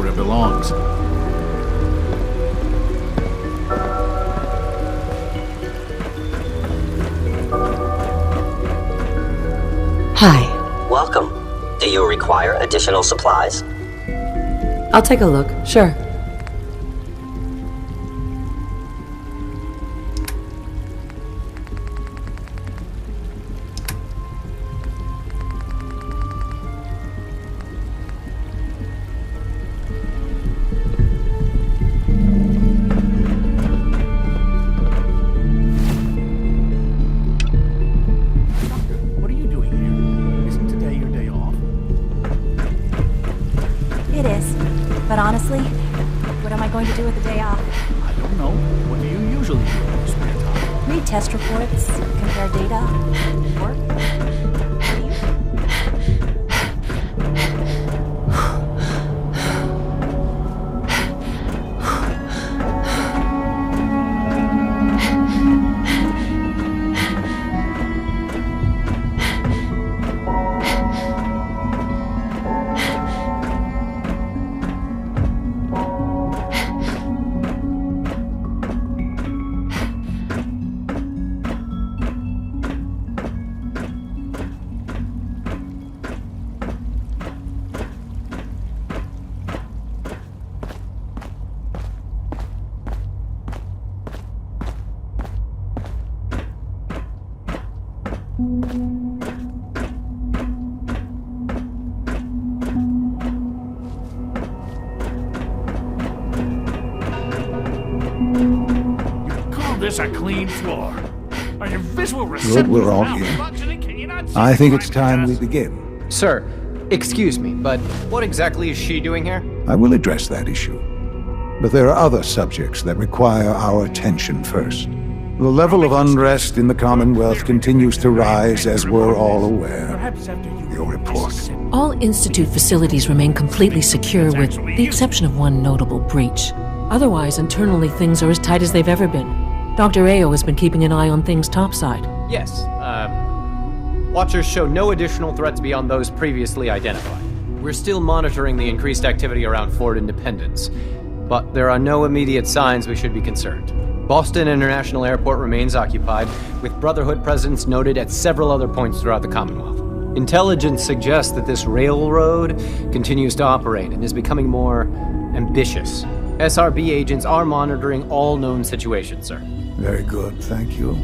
where it belongs. Hi. Welcome. Do you require additional supplies? I'll take a look, sure. What are you doing here? Isn't today your day off? It is. But honestly, what am I going to do with the day off? I don't know. What do you usually do in your spare time? Read test reports, compare data, work. What do you? This a clean floor. Are your visual receptors Good, we're all here. malfunctioning? Can you not see I the think it's crime time we does? begin. Sir, excuse me, but what exactly is she doing here? I will address that issue. But there are other subjects that require our attention first. The level of unrest in the Commonwealth continues to rise, as we're all aware. Perhaps after you Your report. All Institute facilities remain completely secure with the exception of one notable breach. Otherwise, internally things are as tight as they've ever been. Dr. Ao has been keeping an eye on things topside. Yes, Watchers show no additional threats beyond those previously identified. We're still monitoring the increased activity around Fort Independence, but there are no immediate signs we should be concerned. Boston International Airport remains occupied, with Brotherhood presence noted at several other points throughout the Commonwealth. Intelligence suggests that this railroad continues to operate and is becoming more ambitious. SRB agents are monitoring all known situations, sir. Very good, thank you.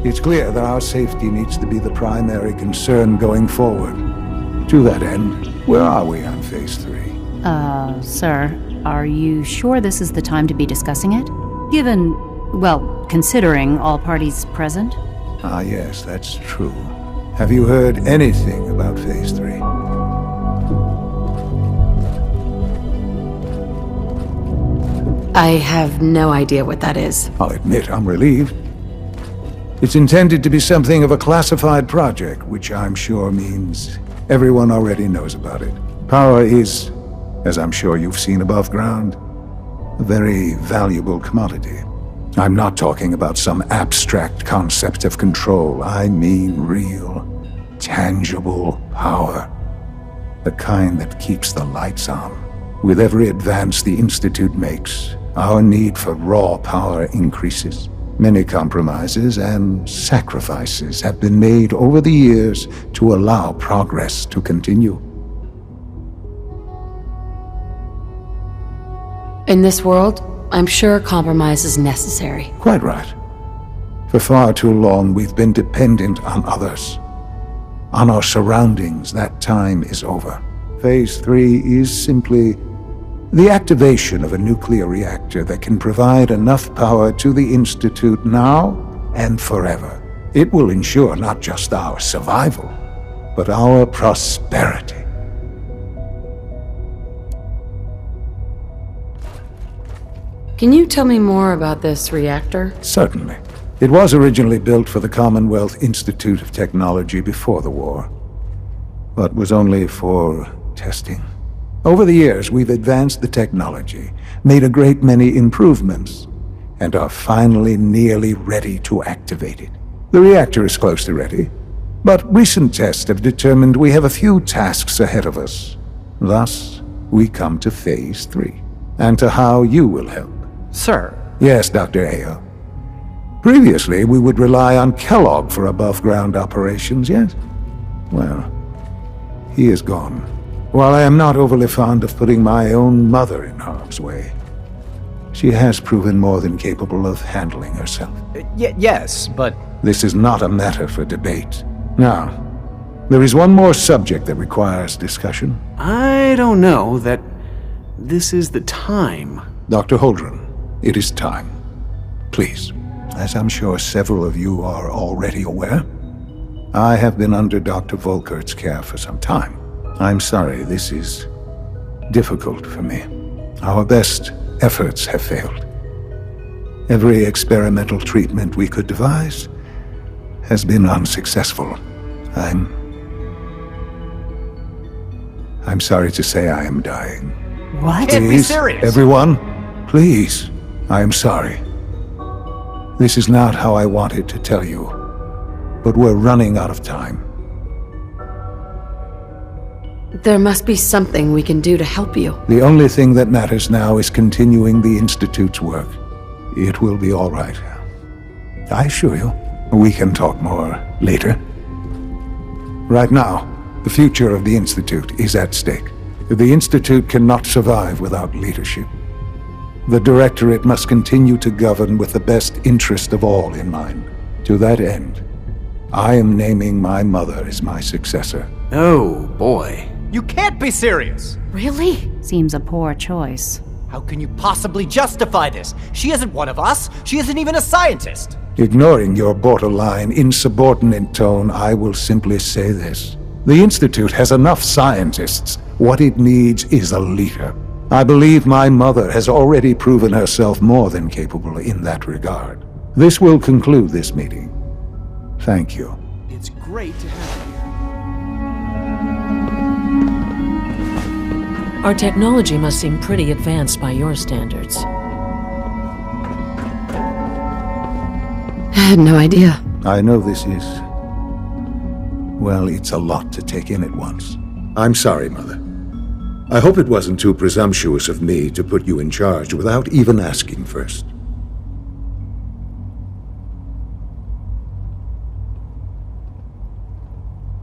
It's clear that our safety needs to be the primary concern going forward. To that end, where are we on Phase 3? Sir, are you sure this is the time to be discussing it? Given, well, considering all parties present? Ah, yes, that's true. Have you heard anything about Phase 3? I have no idea what that is. I'll admit I'm relieved. It's intended to be something of a classified project, which I'm sure means everyone already knows about it. Power is, as I'm sure you've seen above ground, a very valuable commodity. I'm not talking about some abstract concept of control. I mean real, tangible power. The kind that keeps the lights on. With every advance the Institute makes, our need for raw power increases. Many compromises and sacrifices have been made over the years to allow progress to continue. In this world, I'm sure compromise is necessary. Quite right. For far too long, we've been dependent on others. On our surroundings. That time is over. Phase 3 is simply the activation of a nuclear reactor that can provide enough power to the Institute now and forever. It will ensure not just our survival, but our prosperity. Can you tell me more about this reactor? Certainly. It was originally built for the Commonwealth Institute of Technology before the war, but was only for testing. Over the years, we've advanced the technology, made a great many improvements, and are finally nearly ready to activate it. The reactor is close to ready, but recent tests have determined we have a few tasks ahead of us. Thus, we come to Phase 3, and to how you will help. Sir, Yes, Dr. Ayo. Previously, we would rely on Kellogg for above-ground operations, yes? Well, he is gone. While I am not overly fond of putting my own mother in harm's way, she has proven more than capable of handling herself. yes, but This is not a matter for debate. Now, there is one more subject that requires discussion. I don't know that this is the time. Dr. Holdren, it is time. Please, as I'm sure several of you are already aware, I have been under Dr. Volkert's care for some time. I'm sorry, this is difficult for me. Our best efforts have failed. Every experimental treatment we could devise has been unsuccessful. I'm sorry to say I am dying. What? Can't be Please, serious. everyone, please, I am sorry. This is not how I wanted to tell you, but we're running out of time. There must be something we can do to help you. The only thing that matters now is continuing the Institute's work. It will be all right. I assure you, we can talk more later. Right now, the future of the Institute is at stake. The Institute cannot survive without leadership. The Directorate must continue to govern with the best interest of all in mind. To that end, I am naming my mother as my successor. Oh, boy. you can't be serious! Really? Seems a poor choice. How can you possibly justify this? She isn't one of us. She isn't even a scientist. Ignoring your borderline, insubordinate tone, I will simply say this. The Institute has enough scientists. What it needs is a leader. I believe my mother has already proven herself more than capable in that regard. This will conclude this meeting. Thank you. It's great to have you here. Our technology must seem pretty advanced by your standards. I had no idea. I know this is... well, it's a lot to take in at once. I'm sorry, Mother. I hope it wasn't too presumptuous of me to put you in charge without even asking first.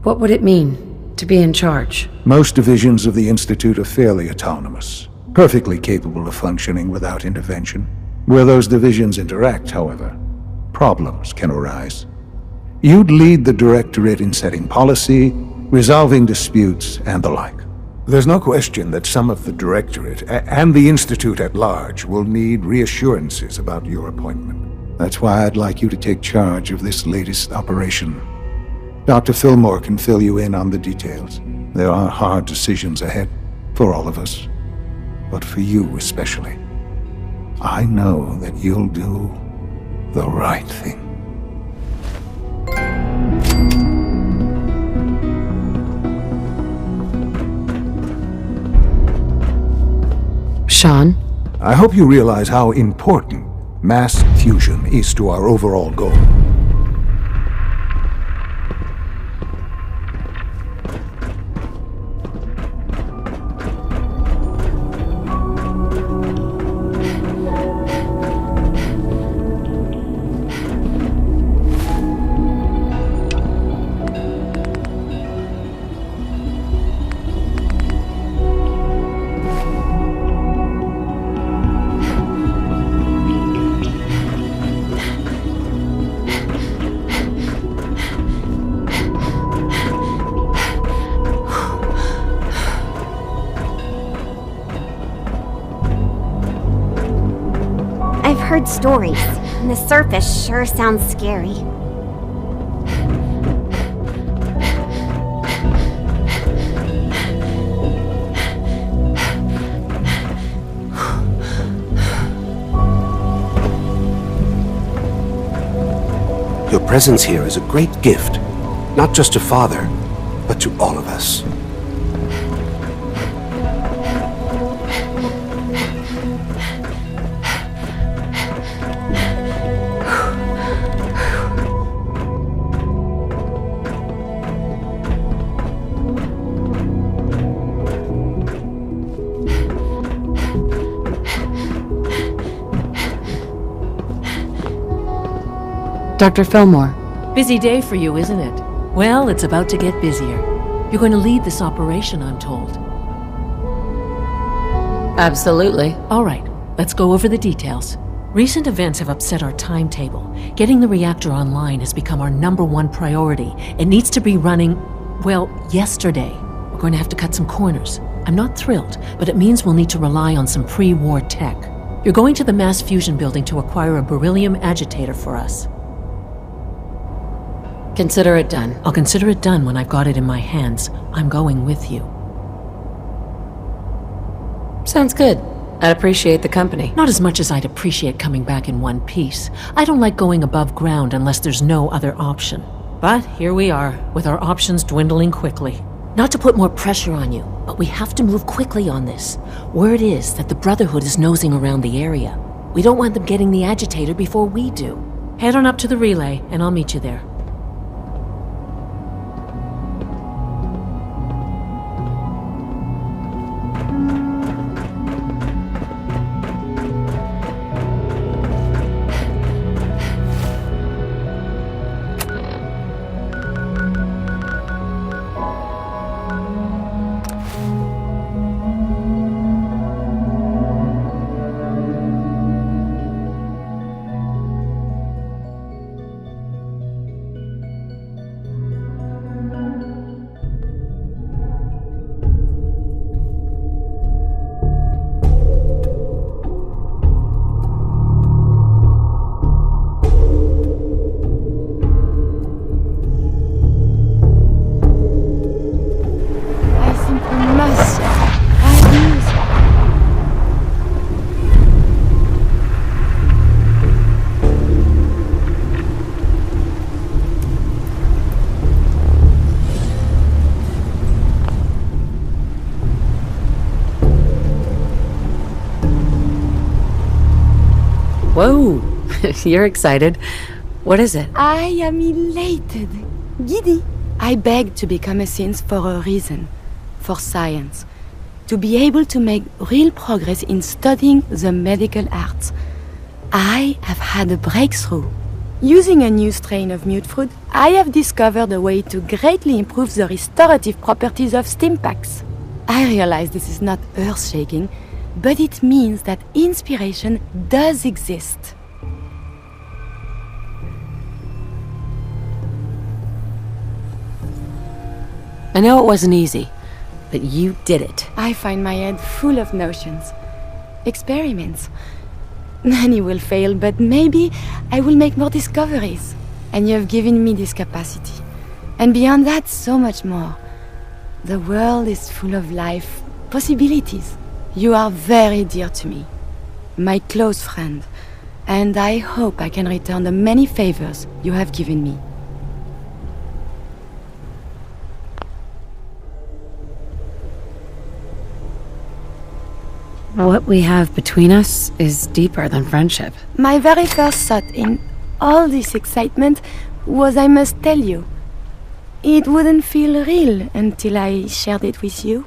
What would it mean to be in charge? Most divisions of the Institute are fairly autonomous, perfectly capable of functioning without intervention. Where those divisions interact, however, problems can arise. You'd lead the Directorate in setting policy, resolving disputes, and the like. There's no question that some of the Directorate and the Institute at large will need reassurances about your appointment. That's why I'd like you to take charge of this latest operation. Dr. Fillmore can fill you in on the details. There are hard decisions ahead for all of us, but for you especially. I know that you'll do the right thing. Sean? I hope you realize how important mass fusion is to our overall goal. I've heard stories, and the surface sure sounds scary. Your presence here is a great gift, not just to Father, but to all of us. Dr. Fillmore. Busy day for you, isn't it? Well, it's about to get busier. You're going to lead this operation, I'm told. Absolutely. All right, let's go over the details. Recent events have upset our timetable. Getting the reactor online has become our #1 priority. It needs to be running, well, yesterday. We're going to have to cut some corners. I'm not thrilled, but it means we'll need to rely on some pre-war tech. You're going to the mass fusion building to acquire a beryllium agitator for us. Consider it done. I'll consider it done when I've got it in my hands. I'm going with you. Sounds good. I'd appreciate the company. Not as much as I'd appreciate coming back in one piece. I don't like going above ground unless there's no other option. But here we are, with our options dwindling quickly. Not to put more pressure on you, but we have to move quickly on this. Word is that the Brotherhood is nosing around the area. We don't want them getting the agitator before we do. Head on up to the relay, and I'll meet you there. Whoa, you're excited. What is it? I am elated, giddy. I begged to become a synth for a reason, for science. To be able to make real progress in studying the medical arts. I have had a breakthrough. Using a new strain of mute fruit, I have discovered a way to greatly improve the restorative properties of stimpaks. I realize this is not earth-shaking, but it means that inspiration does exist. I know it wasn't easy, but you did it. I find my head full of notions. Experiments. Many will fail, but maybe I will make more discoveries. And you have given me this capacity. And beyond that, so much more. The world is full of life, possibilities. You are very dear to me, my close friend, and I hope I can return the many favors you have given me. What we have between us is deeper than friendship. My very first thought in all this excitement was I must tell you. It wouldn't feel real until I shared it with you.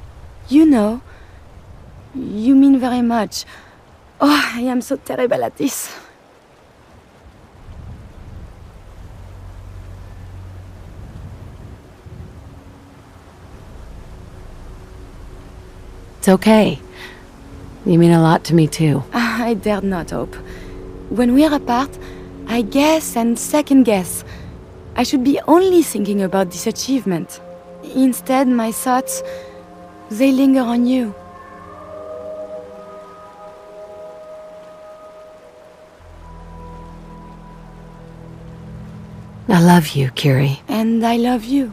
You know, you mean very much. Oh, I am so terrible at this. It's okay. You mean a lot to me too. I dared not hope. When we're apart, I guess and second guess. I should be only thinking about this achievement. Instead, my thoughts, they linger on you. I love you, Curie. And I love you.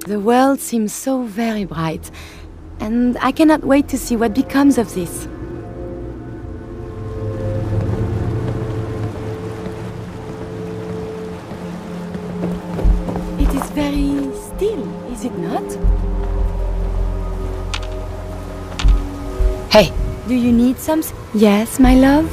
The world seems so very bright, and I cannot wait to see what becomes of this. It is very still, is it not? Hey! Do you need some? Yes, my love?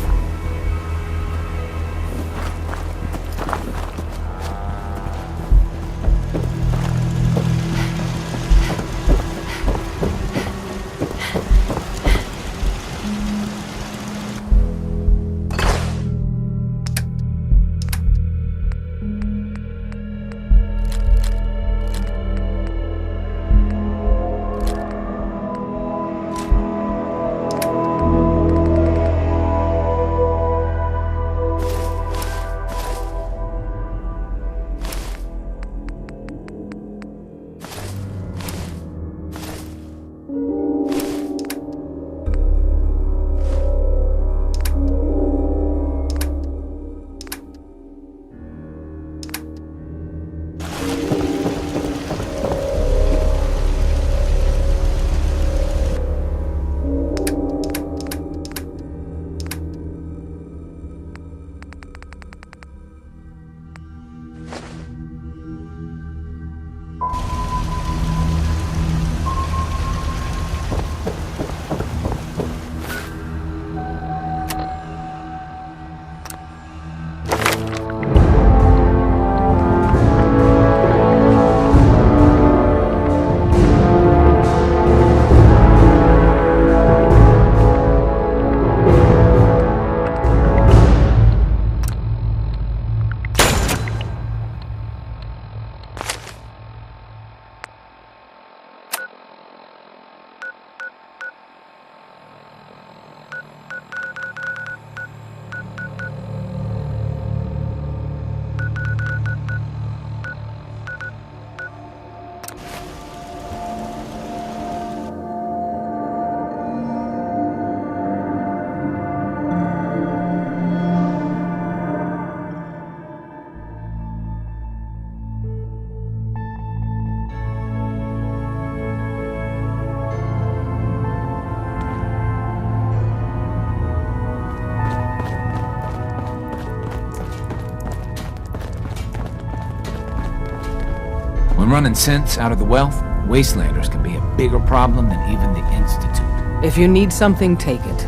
When running sense out of the wealth, wastelanders can be a bigger problem than even the Institute. If you need something, take it.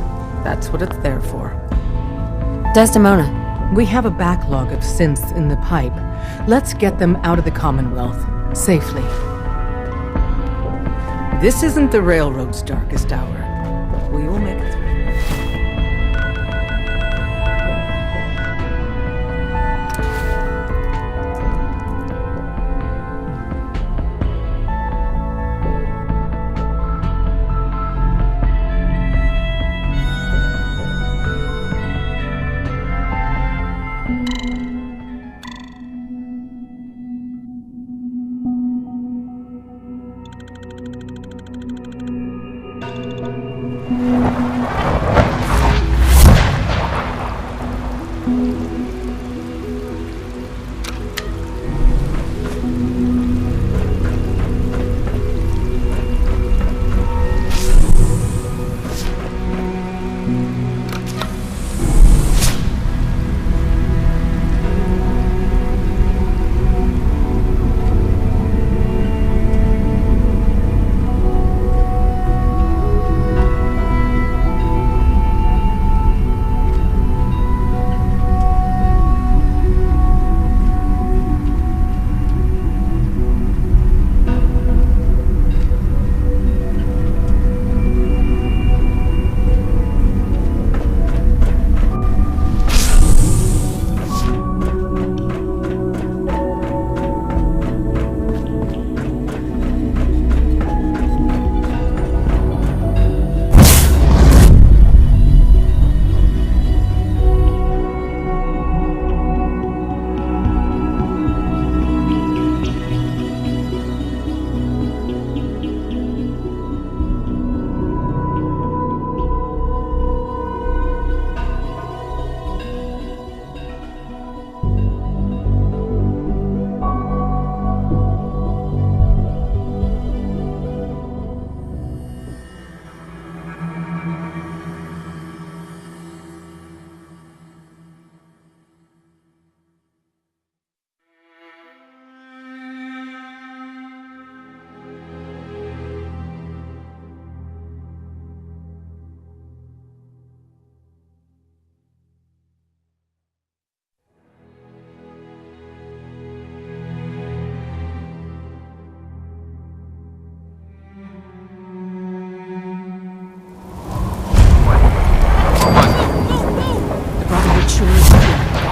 That's what it's there for. Desdemona. We have a backlog of synths in the pipe. Let's get them out of the Commonwealth, safely. This isn't the Railroad's darkest hour. We will make it through.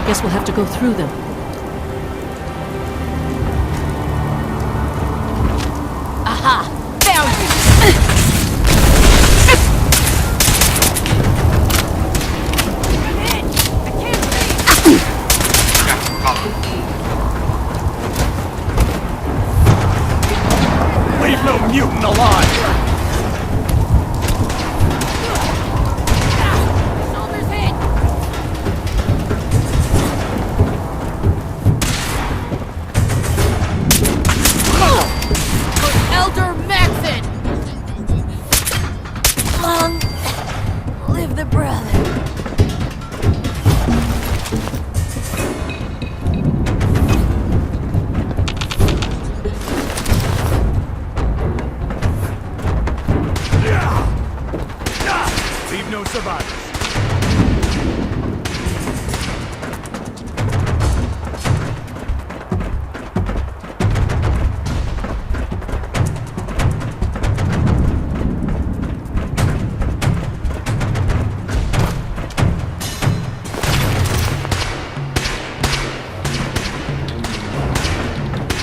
Guess we'll have to go through them. Aha! Found you! Leave no mutant alive!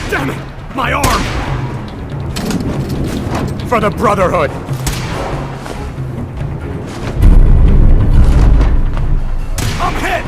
Damn it! My arm! For the Brotherhood! I'm hit!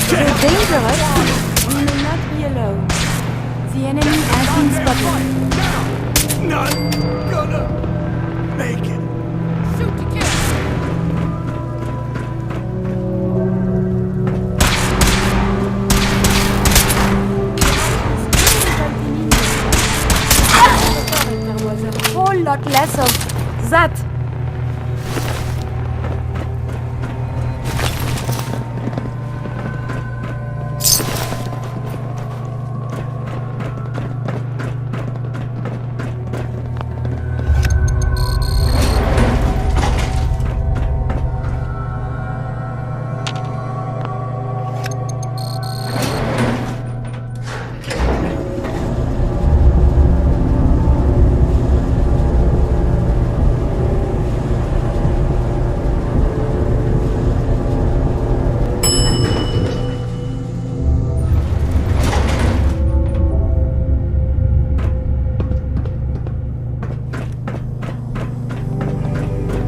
They're dangerous. We may not be alone. The enemy has been spotted. Not gonna make it. Shoot to kill. There was a whole lot less of that.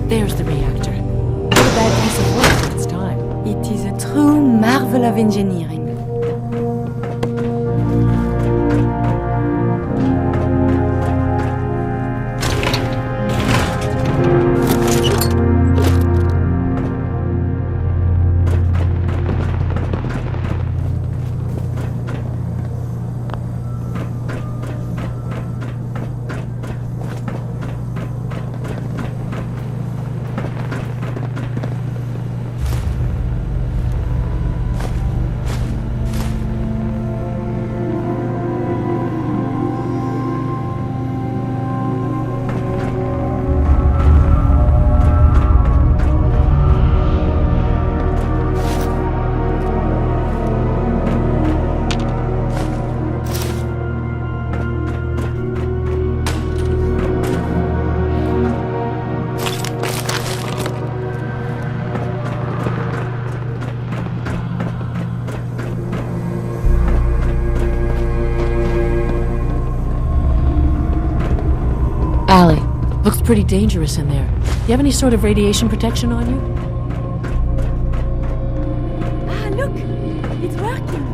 There's the reactor. What a bad piece of work for its time. It is a true marvel of engineering. Allie, looks pretty dangerous in there. You have any sort of radiation protection on you? Ah, look! It's working!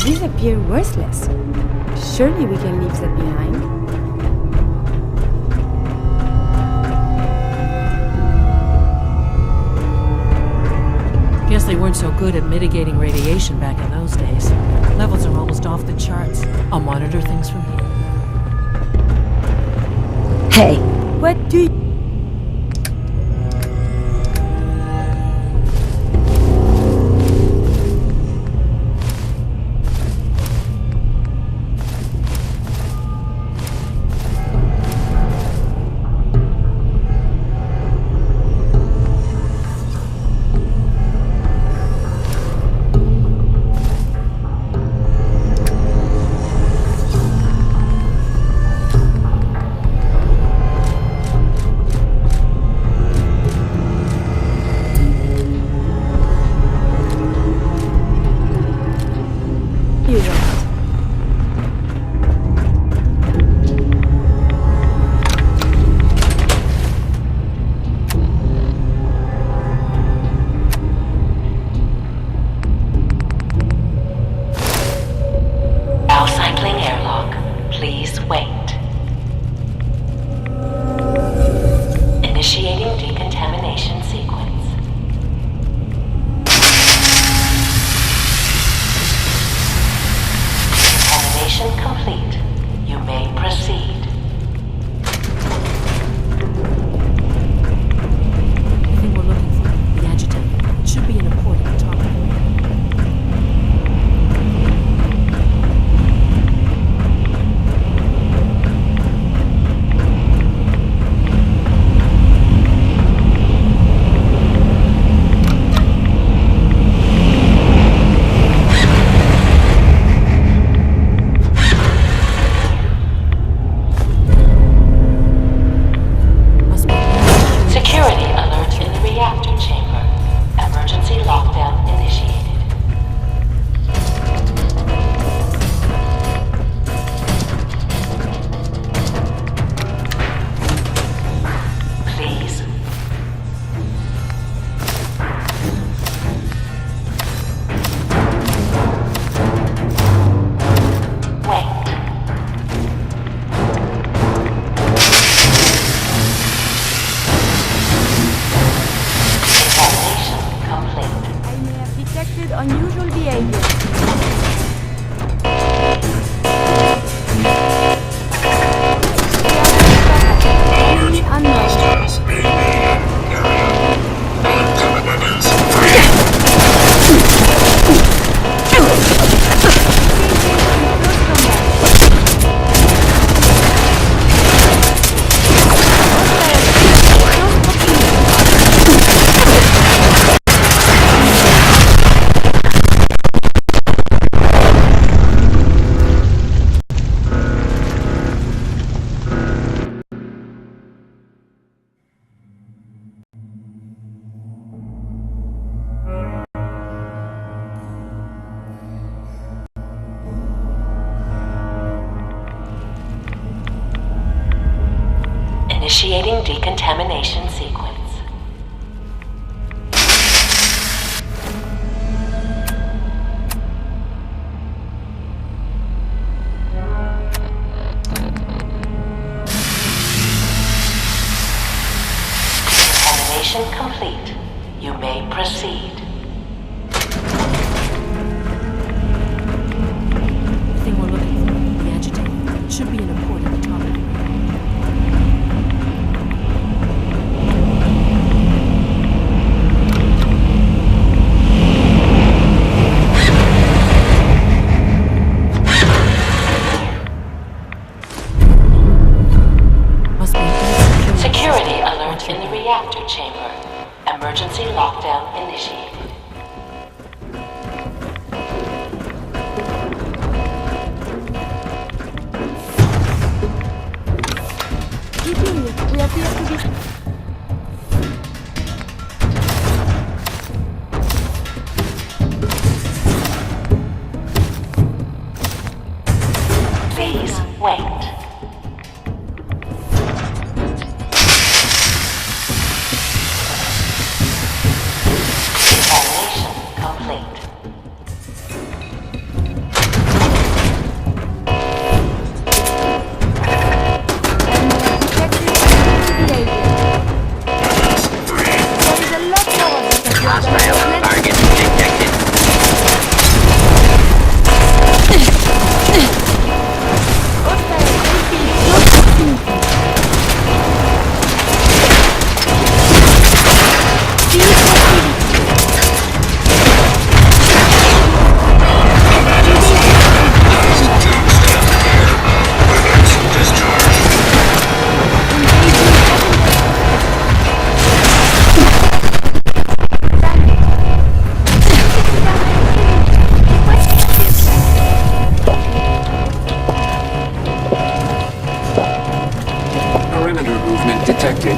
These appear worthless. Surely we can leave that behind. Guess they weren't so good at mitigating radiation back in those days. Levels are almost off the charts. I'll monitor things from here. Hey! What do you... unusual behavior. Enemy unknown. Initiating decontamination sequence. Decontamination complete. You may proceed. The thing we're looking for, the agitator, should be in a port at the top of the security alert in the reactor chamber. Emergency lockdown initiated. We appear to be... Please wait. Decontamination complete. Detected.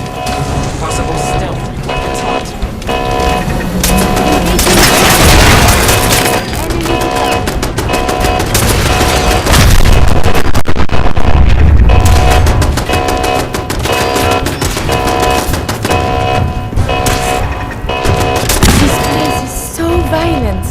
Possible stealth. Weapons hot. This place is so violent.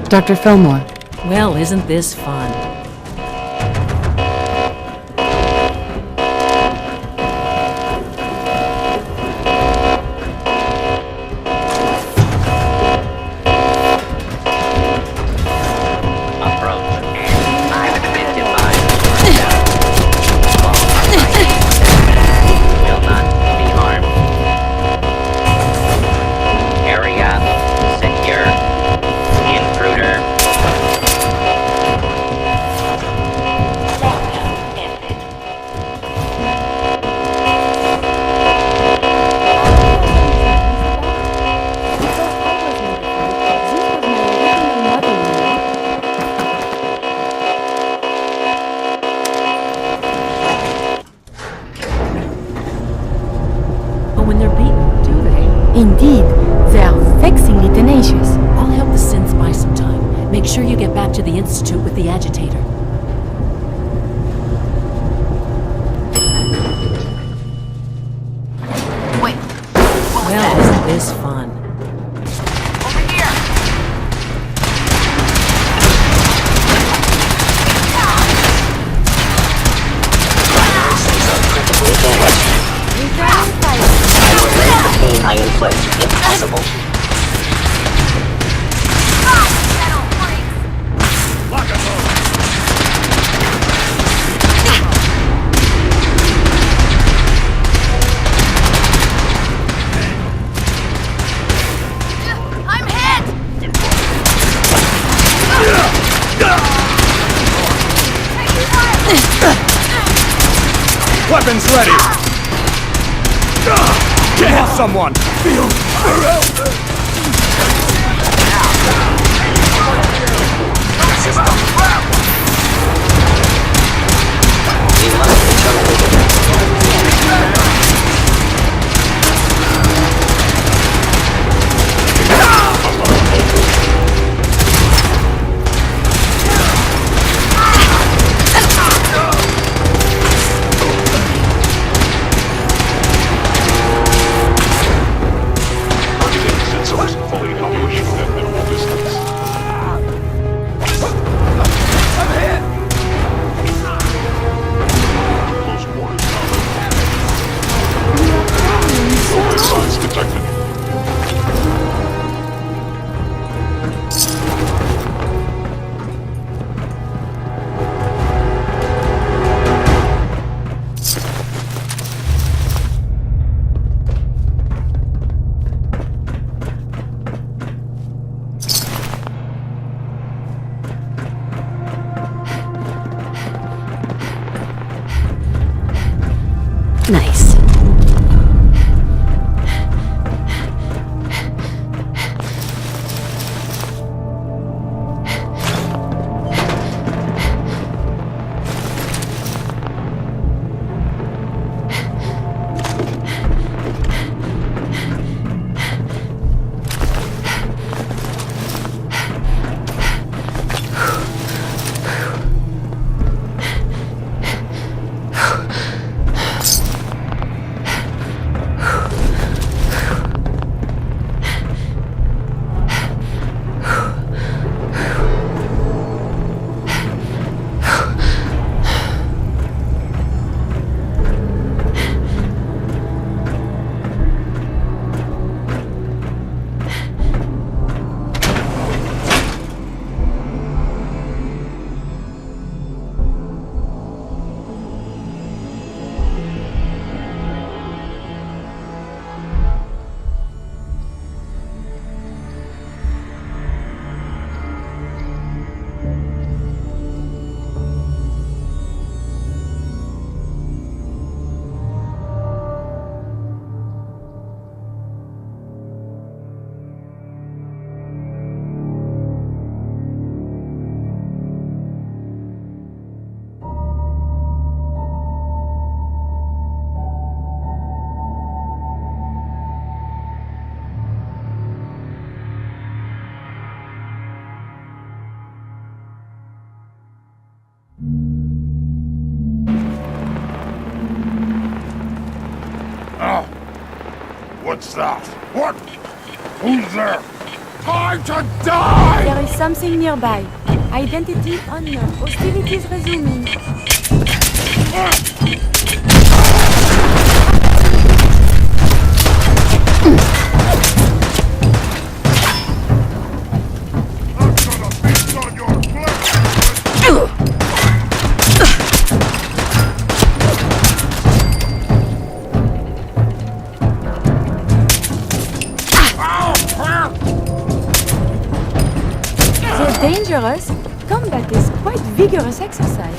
Dr. Fillmore. Well, isn't this fun? back to the Institute with the agitator. Wait. Well, isn't this fun? Over here. I will make the pain I inflict impossible. I'm hit! Weapons ready! Get someone! We must terminate it. Sensors fully accomplished at minimal distance. Close quarters now. No signs detected. Nice. Oh, what's that? What? Who's there? Time to die! There is something nearby. Identity unknown. Hostilities resuming. Though dangerous, combat is quite vigorous exercise.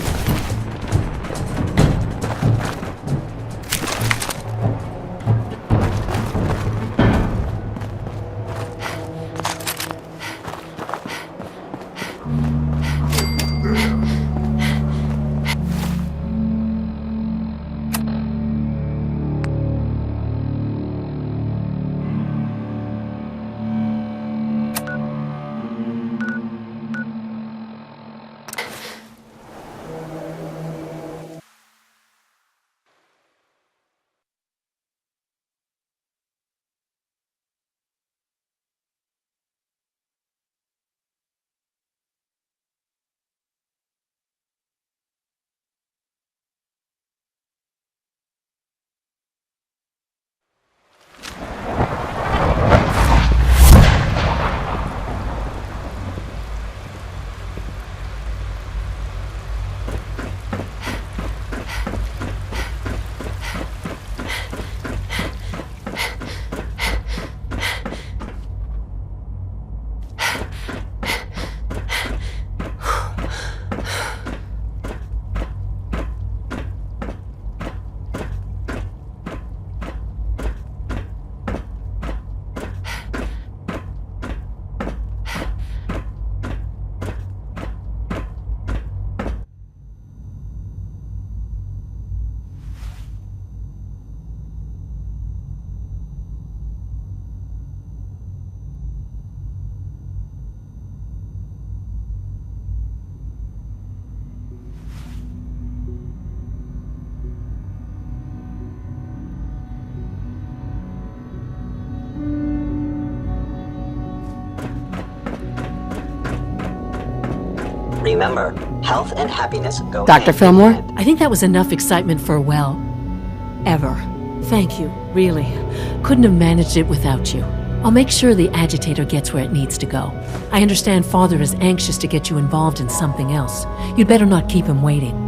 Remember, health and happiness go Dr. hand Fillmore? in hand. I think that was enough excitement for, well, ever. Thank you, really. Couldn't have managed it without you. I'll make sure the agitator gets where it needs to go. I understand Father is anxious to get you involved in something else. You'd better not keep him waiting.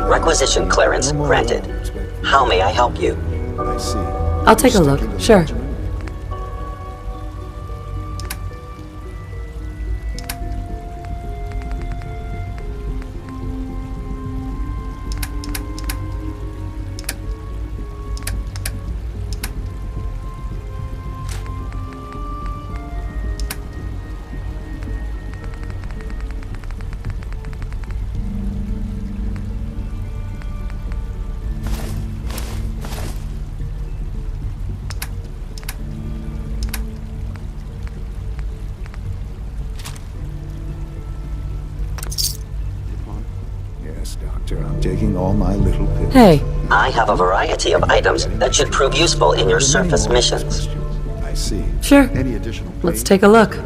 Requisition clearance granted. How may I help you? I see. I'll take a look. Sure. Yes, Doctor, I'm taking all my little pills. Hey. I have a variety of items that should prove useful in your surface missions. I see. Sure. Any additional Let's take a look.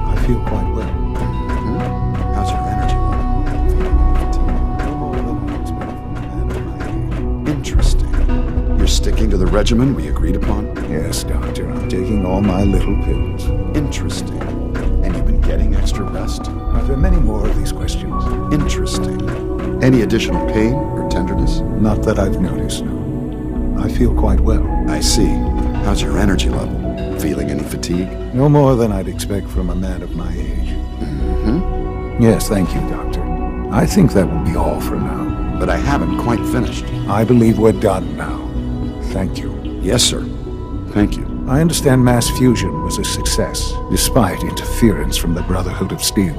I feel quite well. How's your energy level? Interesting. You're sticking to the regimen we agreed upon? Yes, Doctor. I'm taking all my little pills. Interesting. And you've been getting extra rest? Are there many more of these questions? Interesting. Any additional pain or tenderness? Not that I've noticed, no. I feel quite well. I see. How's your energy level? Feeling any fatigue? No more than I'd expect from a man of my age. Yes, thank you, Doctor. I think that will be all for now. But I haven't quite finished. I believe we're done now. Thank you. Yes, sir. Thank you. I understand mass fusion was a success, despite interference from the Brotherhood of Steel.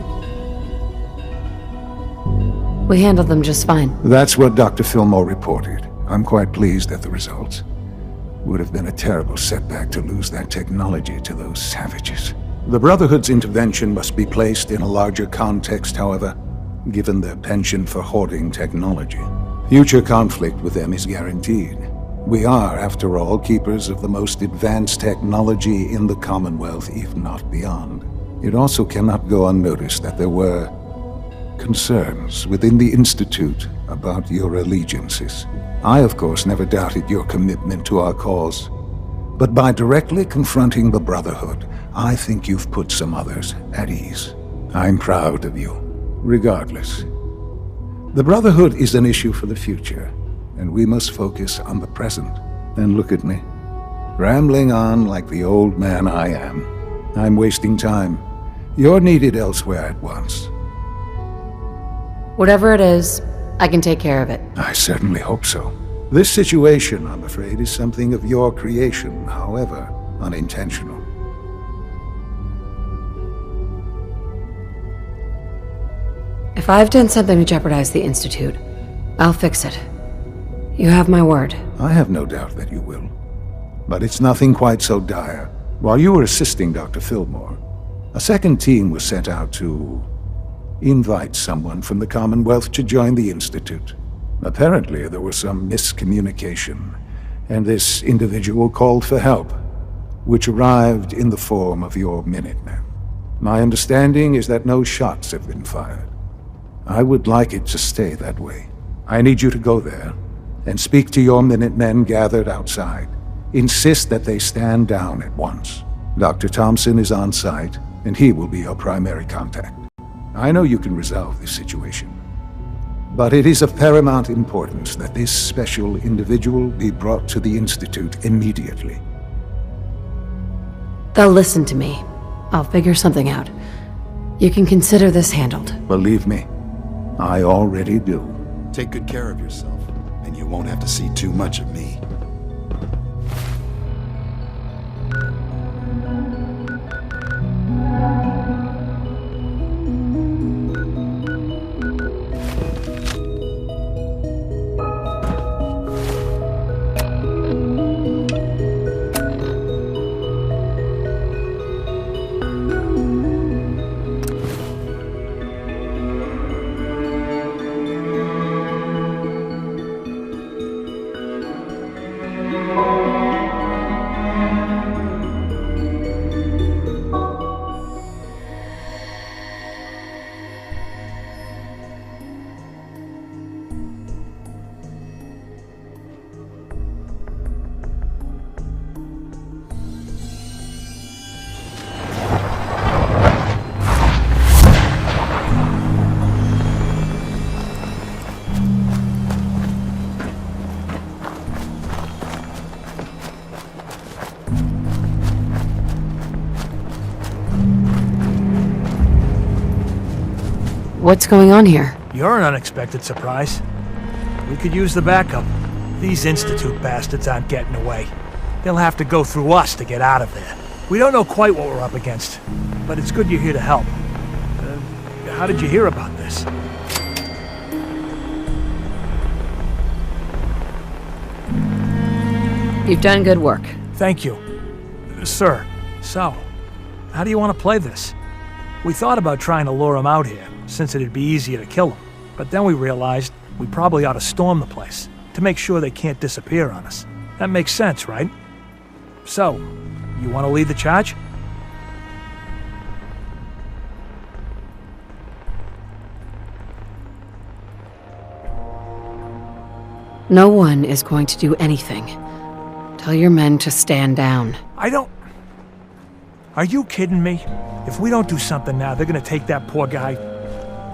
We handled them just fine. That's what Dr. Fillmore reported. I'm quite pleased at the results. Would have been a terrible setback to lose that technology to those savages. The Brotherhood's intervention must be placed in a larger context, however, given their penchant for hoarding technology. Future conflict with them is guaranteed. We are, after all, keepers of the most advanced technology in the Commonwealth, if not beyond. It also cannot go unnoticed that there were concerns within the Institute about your allegiances. I, of course, never doubted your commitment to our cause. But by directly confronting the Brotherhood, I think you've put some others at ease. I'm proud of you, regardless. The Brotherhood is an issue for the future, and we must focus on the present. And look at me, rambling on like the old man I am. I'm wasting time. You're needed elsewhere at once. Whatever it is, I can take care of it. I certainly hope so. This situation, I'm afraid, is something of your creation, however unintentional. If I've done something to jeopardize the Institute, I'll fix it. You have my word. I have no doubt that you will. But it's nothing quite so dire. While you were assisting Dr. Fillmore, a second team was sent out to invite someone from the Commonwealth to join the Institute. Apparently, there was some miscommunication, and this individual called for help, which arrived in the form of your Minutemen. My understanding is that no shots have been fired. I would like it to stay that way. I need you to go there and speak to your Minutemen gathered outside. Insist that they stand down at once. Dr. Thompson is on site, and he will be your primary contact. I know you can resolve this situation, but it is of paramount importance that this special individual be brought to the Institute immediately. They'll listen to me. I'll figure something out. You can consider this handled. Believe me, I already do. Take good care of yourself, and you won't have to see too much of me. What's going on here? You're an unexpected surprise. We could use the backup. These Institute bastards aren't getting away. They'll have to go through us to get out of there. We don't know quite what we're up against, but it's good you're here to help. How did you hear about this? You've done good work. Thank you. Sir, so, how do you want to play this? We thought about trying to lure him out here, since it'd be easier to kill him. But then we realized we probably ought to storm the place, to make sure they can't disappear on us. That makes sense, right? So, you want to lead the charge? No one is going to do anything. Tell your men to stand down. Are you kidding me? If we don't do something now, they're gonna take that poor guy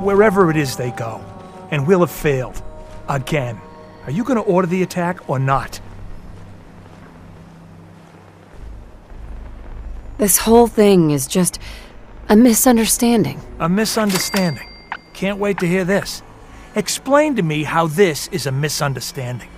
wherever it is they go. And we'll have failed. Again. Are you gonna order the attack or not? This whole thing is just a misunderstanding. A misunderstanding. Can't wait to hear this. Explain to me how this is a misunderstanding.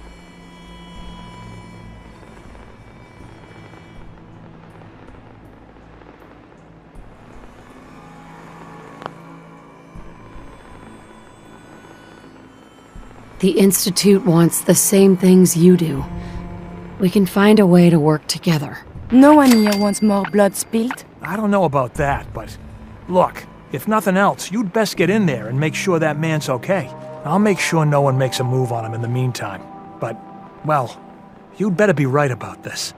The Institute wants the same things you do. We can find a way to work together. No one here wants more blood spilled. I don't know about that, but look, if nothing else, you'd best get in there and make sure that man's okay. I'll make sure no one makes a move on him in the meantime. But, well, you'd better be right about this.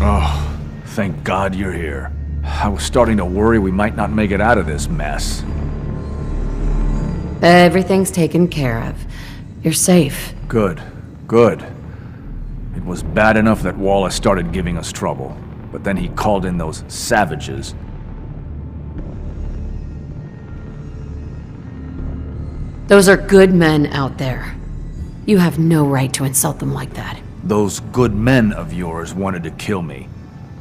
Oh, thank God you're here. I was starting to worry we might not make it out of this mess. Everything's taken care of. You're safe. Good, good. It was bad enough that Wallace started giving us trouble, but then he called in those savages. Those are good men out there. You have no right to insult them like that. Those good men of yours wanted to kill me.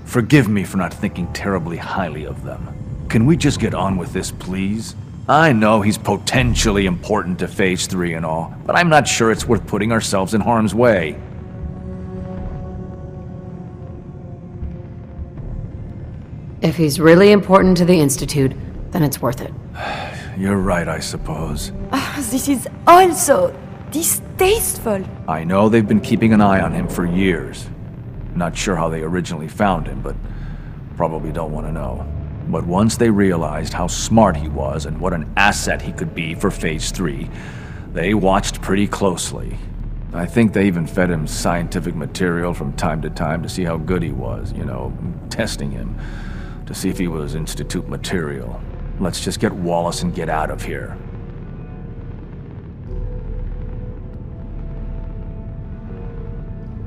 Forgive me for not thinking terribly highly of them. Can we just get on with this, please? I know he's potentially important to Phase 3 and all, but I'm not sure it's worth putting ourselves in harm's way. If he's really important to the Institute, then it's worth it. You're right, I suppose. This is all so distasteful. I know they've been keeping an eye on him for years. Not sure how they originally found him, but probably don't want to know. But once they realized how smart he was and what an asset he could be for Phase 3, they watched pretty closely. I think they even fed him scientific material from time to time to see how good he was, you know, testing him, to see if he was Institute material. Let's just get Wallace and get out of here.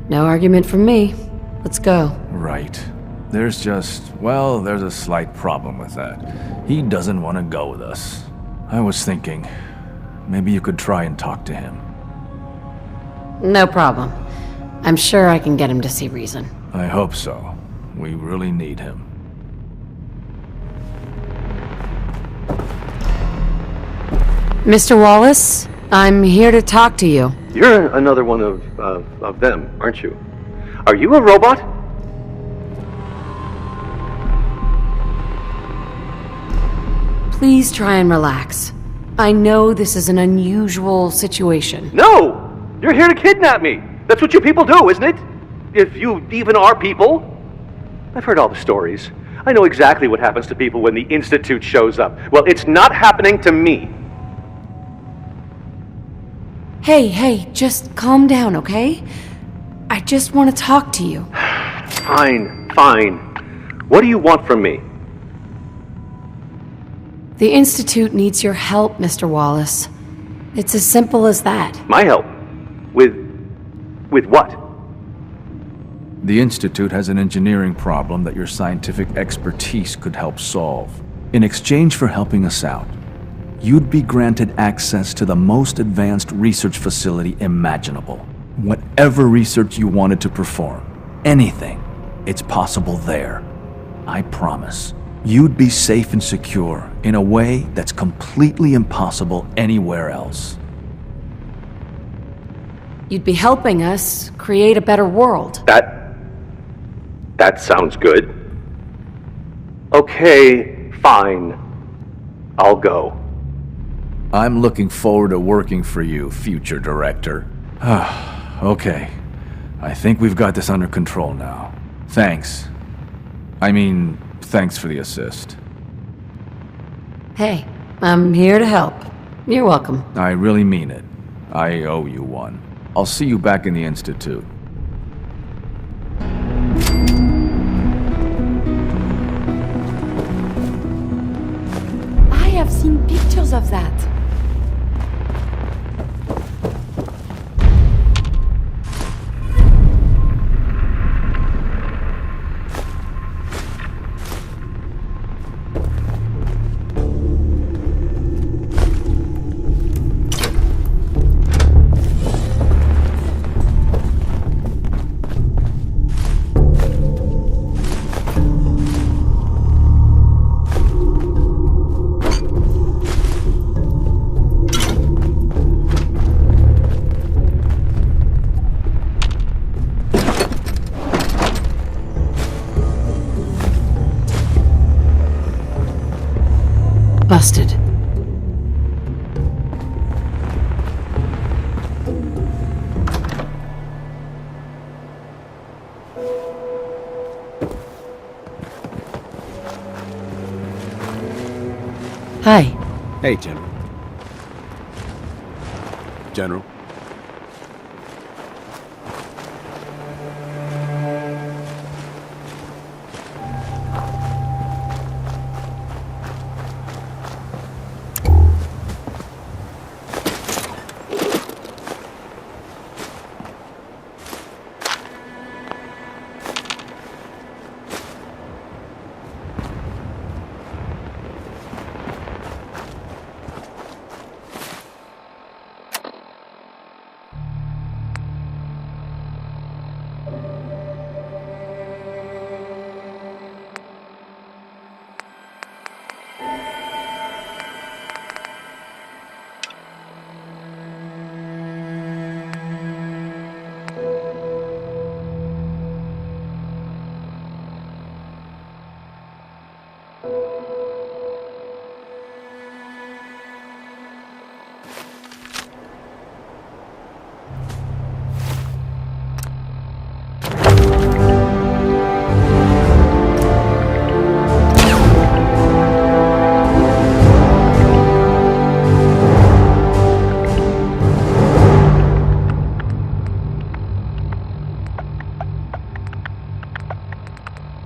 No argument from me. Let's go. Right. There's a slight problem with that. He doesn't want to go with us. I was thinking, maybe you could try and talk to him. No problem. I'm sure I can get him to see reason. I hope so. We really need him. Mr. Wallace, I'm here to talk to you. You're another one of them, aren't you? Are you a robot? Please try and relax. I know this is an unusual situation. No! You're here to kidnap me! That's what you people do, isn't it? If you even are people. I've heard all the stories. I know exactly what happens to people when the Institute shows up. Well, it's not happening to me. Hey, just calm down, okay? I just want to talk to you. Fine. What do you want from me? The Institute needs your help, Mr. Wallace. It's as simple as that. My help? With what? The Institute has an engineering problem that your scientific expertise could help solve. In exchange for helping us out, you'd be granted access to the most advanced research facility imaginable. Whatever research you wanted to perform, anything, it's possible there. I promise. You'd be safe and secure in a way that's completely impossible anywhere else. You'd be helping us create a better world. That sounds good. Okay, fine. I'll go. I'm looking forward to working for you, future director. Okay. I think we've got this under control now. Thanks. Thanks for the assist. Hey, I'm here to help. You're welcome. I really mean it. I owe you one. I'll see you back in the Institute. I have seen pictures of that. Hi. Hey, General. General.